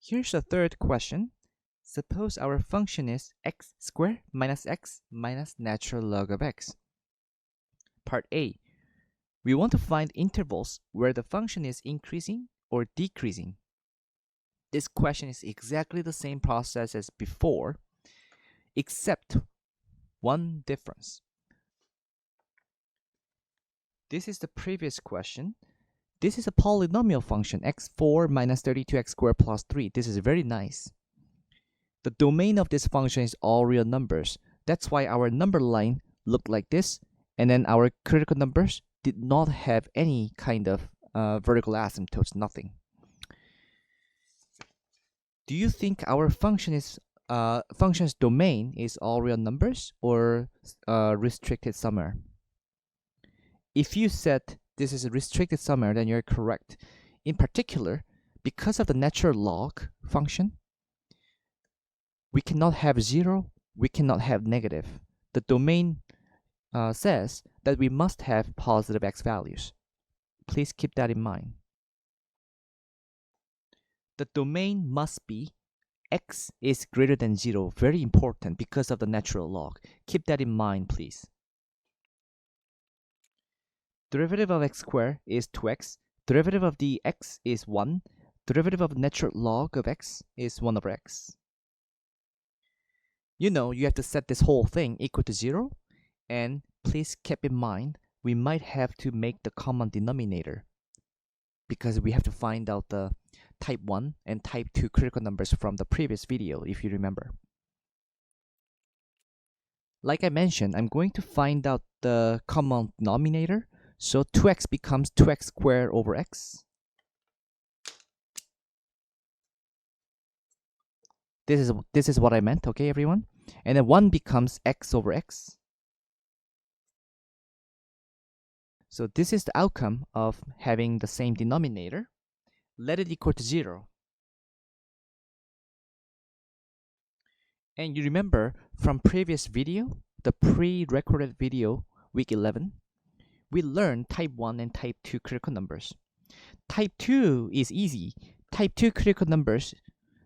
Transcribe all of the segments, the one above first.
Here's the third question. Suppose our function is x squared minus x minus natural log of x. Part A. We want to find intervals where the function is increasing or decreasing. This question is exactly the same process as before, except one difference. This is the previous question. This is a polynomial function, x4 minus 32x squared plus 3. This is very nice. The domain of this function is all real numbers. That's why our number line looked like this, and then our critical numbers did not have any kind of vertical asymptotes, nothing. Do you think our function's domain is all real numbers or restricted somewhere? If you said this is restricted somewhere, then you're correct. In particular, because of the natural log function, we cannot have 0, we cannot have negative. The domain says that we must have positive x values. Please keep that in mind. The domain must be x is greater than 0. Very important because of the natural log. Keep that in mind, please. Derivative of x squared is 2x. Derivative of the x is 1. Derivative of natural log of x is 1 over x. You know, you have to set this whole thing equal to 0. And please keep in mind, we might have to make the common denominator because we have to find out the type 1 and type 2 critical numbers from the previous video, if you remember. Like I mentioned, I'm going to find out the common denominator. So 2x becomes 2x squared over x. This is what I meant, okay, everyone? And then 1 becomes x over x. So this is the outcome of having the same denominator. Let it equal to 0. And you remember from previous video, the pre-recorded video, week 11, we learned type 1 and type 2 critical numbers. Type 2 is easy. Type 2 critical numbers,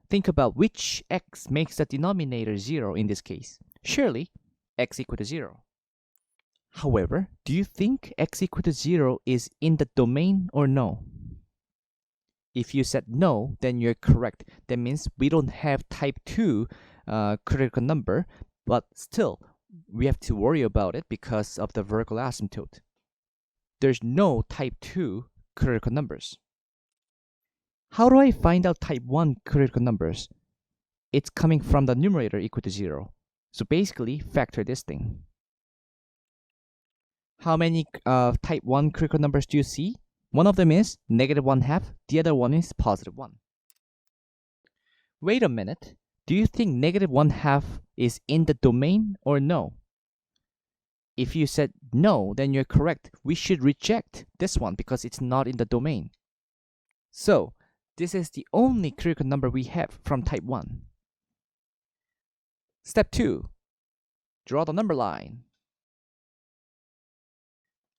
think about which x makes the denominator 0 in this case. Surely, x equal to 0. However, do you think x equal to 0 is in the domain or no? If you said no, then you're correct. That means we don't have type 2 critical number, but still, we have to worry about it because of the vertical asymptote. There's no type 2 critical numbers. How do I find out type 1 critical numbers? It's coming from the numerator equal to 0. So basically, factor this thing. How many type 1 critical numbers do you see? One of them is negative 1/2. The other one is positive 1. Wait a minute. Do you think negative 1/2 is in the domain or no? If you said no, then you're correct. We should reject this one because it's not in the domain. So, this is the only critical number we have from type 1. Step 2. Draw the number line.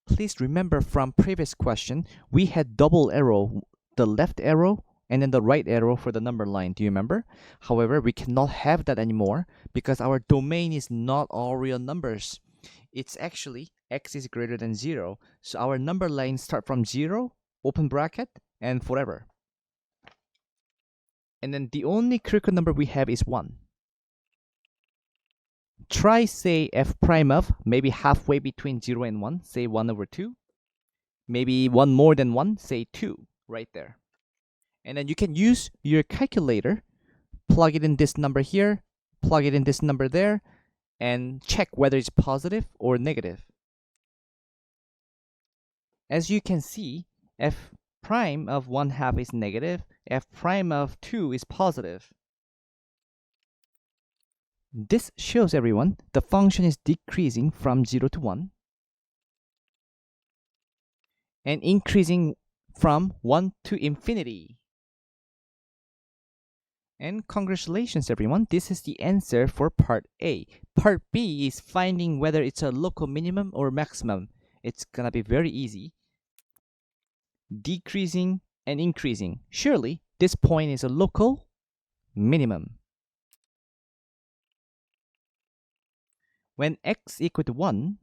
Please remember from previous question, we had double arrow, the left arrow and then the right arrow for the number line. Do you remember? However, we cannot have that anymore because our domain is not all real numbers. It's actually x is greater than 0. So our number lines start from 0, open bracket, and forever. And then the only critical number we have is 1. Try say f prime of maybe halfway between 0 and 1, say 1 over 2. Maybe one more than 1, say 2, right there. And then you can use your calculator, plug it in this number here, plug it in this number there, and check whether it's positive or negative. As you can see, f prime of 1/2 is negative, f prime of 2 is positive. This shows everyone the function is decreasing from 0 to 1 and increasing from 1 to infinity. And congratulations everyone, this is the answer for part A. Part B is finding whether it's a local minimum or maximum. It's gonna be very easy. Decreasing and increasing. Surely this point is a local minimum. When x equal to 1,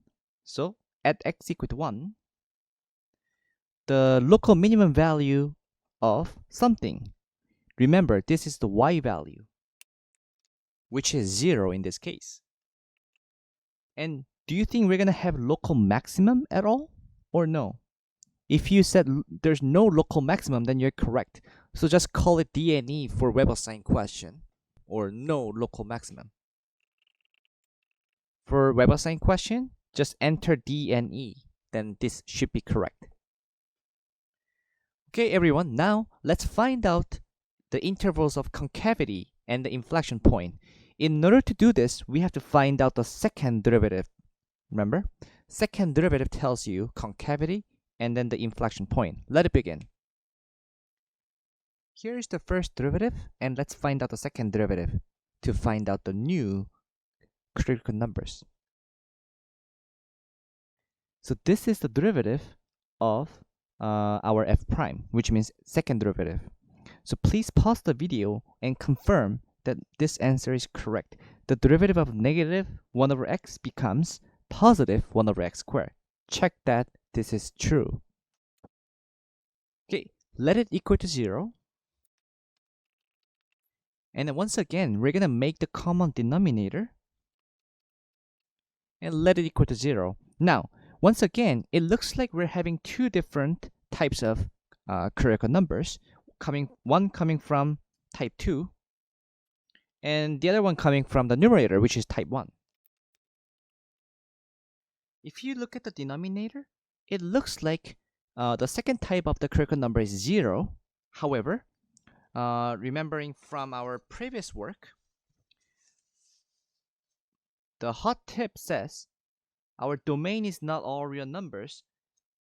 so at x equal to 1, the local minimum value of something, remember this is the y value, which is 0 in this case. And do you think we're going to have local maximum at all or no? If you said there's no local maximum, then you're correct. So just call it DNE for web assigned question, or no local maximum. For web assigned question, just enter DNE, then this should be correct. Okay, everyone, now let's find out the intervals of concavity and the inflection point. In order to do this, we have to find out the second derivative. Remember, second derivative tells you concavity and then the inflection point. Let it begin. Here is the first derivative, and let's find out the second derivative to find out the new critical numbers. So this is the derivative of our f prime, which means second derivative. So please pause the video and confirm that this answer is correct. The derivative of negative 1 over x becomes positive 1 over x squared. Check that this is true. Okay, let it equal to 0. And then once again, we're going to make the common denominator and let it equal to 0. Now, once again, it looks like we're having two different types of critical numbers, one coming from type 2 and the other one coming from the numerator, which is type 1. If you look at the denominator, it looks like the second type of the critical number is 0. However, remembering from our previous work, the hot tip says our domain is not all real numbers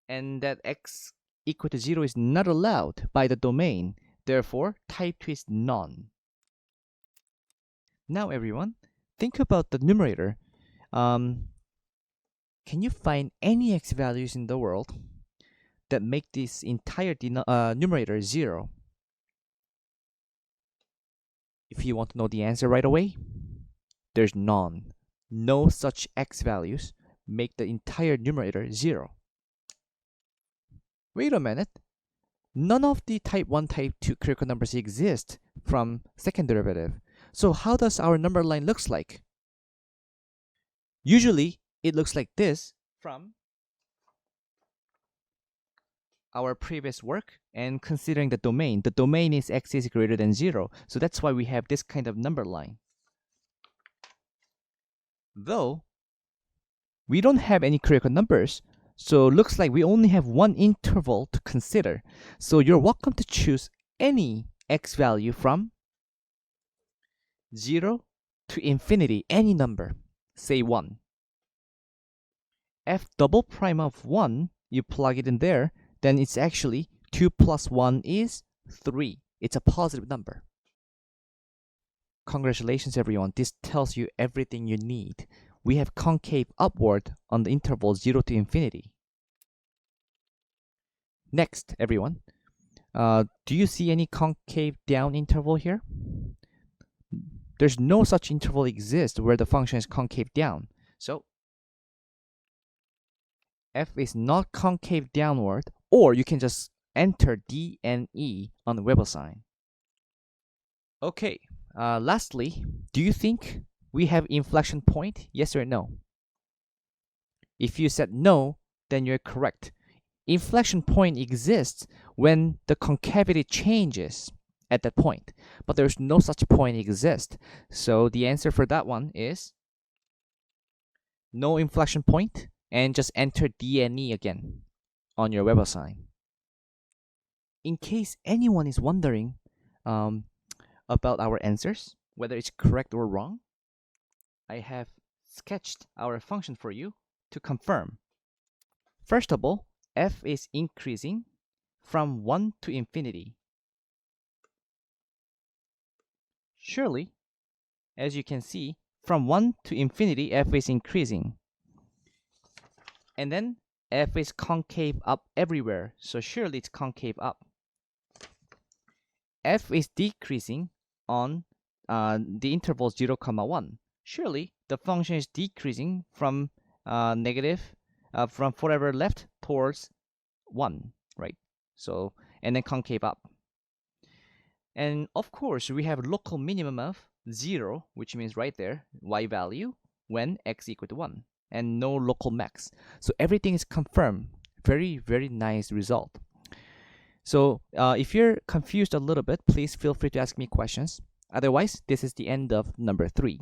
and that x equal to 0 is not allowed by the domain. Therefore, type 2 is none. Now everyone, think about the numerator. Can you find any x values in the world that make this entire numerator 0? If you want to know the answer right away, there's none. No such x values make the entire numerator 0. Wait a minute. None of the type 1, type 2 critical numbers exist from second derivative. So how does our number line looks like? Usually, it looks like this from our previous work, and considering the domain is x is greater than 0. So that's why we have this kind of number line. Though, we don't have any critical numbers, so looks like we only have one interval to consider. So you're welcome to choose any x value from 0 to infinity, any number, say 1. F double prime of 1, you plug it in there, then it's actually 2 plus 1 is 3. It's a positive number. Congratulations everyone, this tells you everything you need. We have concave upward on the interval 0 to infinity. Next, everyone, do you see any concave down interval here? There's no such interval exists where the function is concave down. So f is not concave downward, or you can just enter D and E on the web assign. Okay, lastly, do you think we have inflection point? Yes or no? If you said no, then you're correct. Inflection point exists when the concavity changes at that point, but there's no such point exist. So the answer for that one is no inflection point, and just enter D and E again on your web assign. In case anyone is wondering about our answers, whether it's correct or wrong, I have sketched our function for you to confirm. First of all, f is increasing from 1 to infinity. Surely, as you can see, from 1 to infinity, f is increasing. And then f is concave up everywhere, so surely it's concave up. F is decreasing on the interval 0, 1. Surely the function is decreasing from negative, from forever left towards 1, right? So, and then concave up. And of course, we have local minimum of 0, which means right there, y value, when x equal to 1, and no local max. So everything is confirmed. Very, very nice result. So if you're confused a little bit, please feel free to ask me questions. Otherwise, this is the end of number 3.